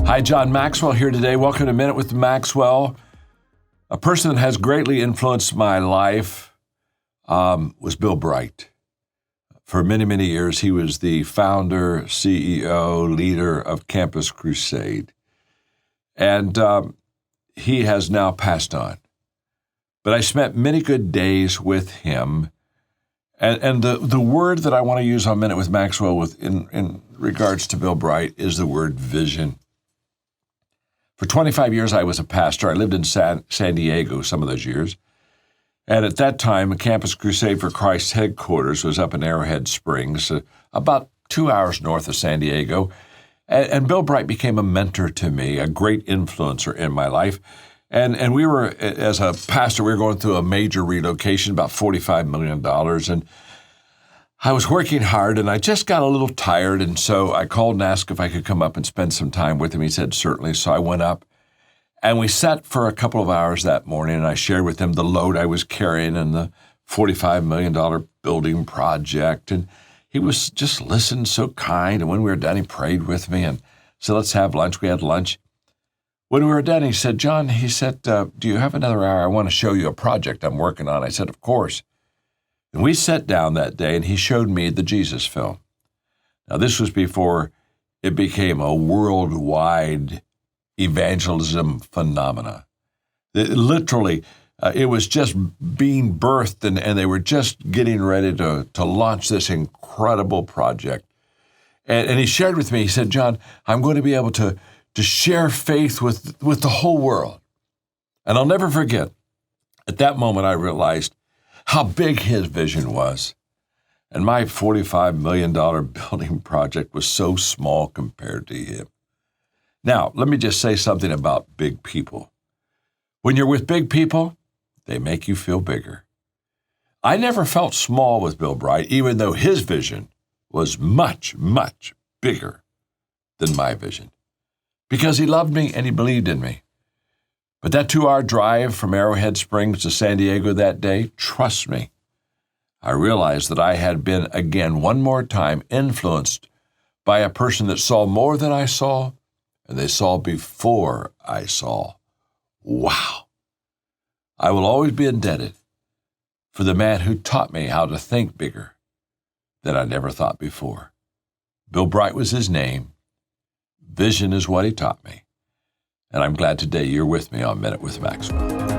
Hi, John Maxwell here today. Welcome to Minute with Maxwell. A person that has greatly influenced my life was Bill Bright. For many, many years, he was the founder, CEO, leader of Campus Crusade. And he has now passed on. But I spent many good days with him. And the word that I want to use on Minute with Maxwell in regards to Bill Bright is the word vision. For 25 years, I was a pastor. I lived in San Diego some of those years. And at that time, Campus Crusade for Christ headquarters was up in Arrowhead Springs, about 2 hours north of San Diego. And Bill Bright became a mentor to me, a great influencer in my life. And we were, as a pastor, we were going through a major relocation, about $45 million. And I was working hard, and I just got a little tired. And so I called and asked if I could come up and spend some time with him. He said, certainly. So I went up, and we sat for a couple of hours that morning, and I shared with him the load I was carrying and the $45 million building project. And he was just listening, so kind. And when we were done, he prayed with me and said, let's have lunch. We had lunch. When we were done, he said, John, he said, do you have another hour? I want to show you a project I'm working on. I said, of course. And we sat down that day, and he showed me the Jesus film. Now, this was before it became a worldwide evangelism phenomena. Literally, it was just being birthed, and they were just getting ready to launch this incredible project. And he shared with me, he said, John, I'm going to be able to share faith with the whole world. And I'll never forget, at that moment I realized how big his vision was. And my $45 million building project was so small compared to him. Now, let me just say something about big people. When you're with big people, they make you feel bigger. I never felt small with Bill Bright, even though his vision was much, much bigger than my vision, because he loved me and he believed in me. But that 2-hour drive from Arrowhead Springs to San Diego that day, trust me, I realized that I had been, again, one more time, influenced by a person that saw more than I saw, and they saw before I saw. Wow. I will always be indebted for the man who taught me how to think bigger than I never thought before. Bill Bright was his name. Vision is what he taught me. And I'm glad today you're with me on Minute with Maxwell.